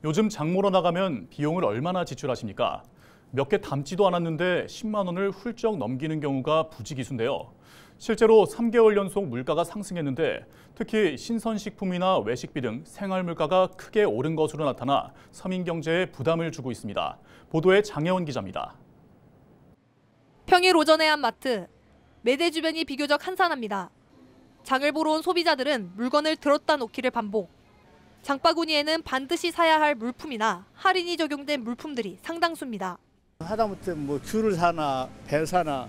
요즘 장 보러 나가면 비용을 얼마나 지출하십니까? 몇 개 담지도 않았는데 10만 원을 훌쩍 넘기는 경우가 부지기수인데요. 실제로 3개월 연속 물가가 상승했는데 특히 신선식품이나 외식비 등 생활 물가가 크게 오른 것으로 나타나 서민 경제에 부담을 주고 있습니다. 보도에 장혜원 기자입니다. 평일 오전의 한 마트. 매대 주변이 비교적 한산합니다. 장을 보러 온 소비자들은 물건을 들었다 놓기를 반복. 장바구니에는 반드시 사야 할 물품이나 할인이 적용된 물품들이 상당수입니다. 하다못해 뭐 귤을 사나 배 사나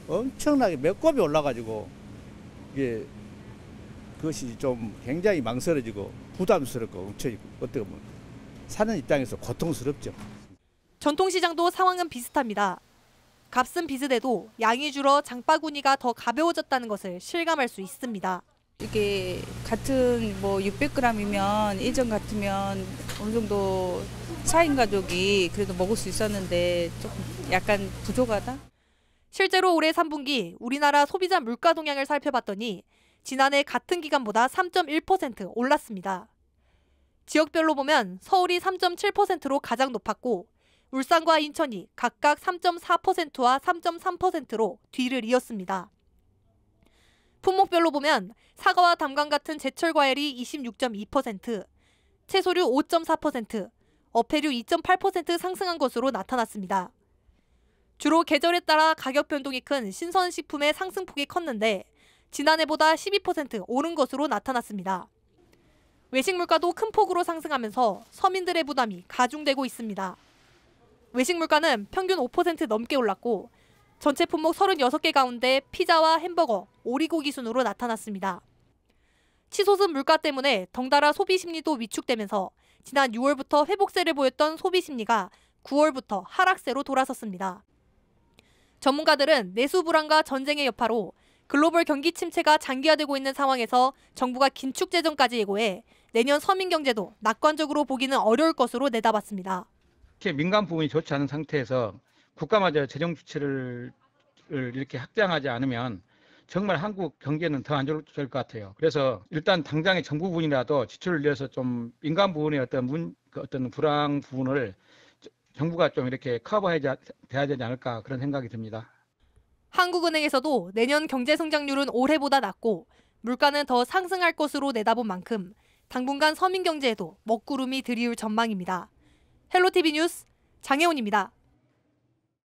엄청나게 몇 곱이 올라가지고 이게 그것이 좀 굉장히 망설여지고 부담스럽고 어떻게 보면 사는 입장에서 고통스럽죠. 전통시장도 상황은 비슷합니다. 값은 비슷해도 양이 줄어 장바구니가 더 가벼워졌다는 것을 실감할 수 있습니다. 이게 같은 뭐 600g이면 예전 같으면 어느 정도 4인 가족이 그래도 먹을 수 있었는데 조금 약간 부족하다? 실제로 올해 3분기 우리나라 소비자 물가 동향을 살펴봤더니 지난해 같은 기간보다 3.1% 올랐습니다. 지역별로 보면 서울이 3.7%로 가장 높았고 울산과 인천이 각각 3.4%와 3.3%로 뒤를 이었습니다. 품목별로 보면 사과와 담관 같은 제철 과일이 26.2%, 채소류 5.4%, 어패류 2.8% 상승한 것으로 나타났습니다. 주로 계절에 따라 가격 변동이 큰 신선식품의 상승폭이 컸는데 지난해보다 12% 오른 것으로 나타났습니다. 외식 물가도 큰 폭으로 상승하면서 서민들의 부담이 가중되고 있습니다. 외식 물가는 평균 5% 넘게 올랐고 전체 품목 36개 가운데 피자와 햄버거, 오리고기 순으로 나타났습니다. 치솟은 물가 때문에 덩달아 소비 심리도 위축되면서 지난 6월부터 회복세를 보였던 소비 심리가 9월부터 하락세로 돌아섰습니다. 전문가들은 내수 불안과 전쟁의 여파로 글로벌 경기 침체가 장기화되고 있는 상황에서 정부가 긴축 재정까지 예고해 내년 서민 경제도 낙관적으로 보기는 어려울 것으로 내다봤습니다. 민간 부분이 좋지 않은 상태에서 국가마저 재정 주체를 이렇게 확장하지 않으면 정말 한국 경제는 더 안 좋을 것 같아요. 그래서 일단 당장의 정부 부분이라도 지출을 늘려서 좀 민간 부분의 어떤 불황 부분을 정부가 좀 이렇게 커버해야 되지 않을까 그런 생각이 듭니다. 한국은행에서도 내년 경제 성장률은 올해보다 낮고 물가는 더 상승할 것으로 내다본 만큼 당분간 서민 경제에도 먹구름이 드리울 전망입니다. 헬로티비 뉴스 장혜원입니다.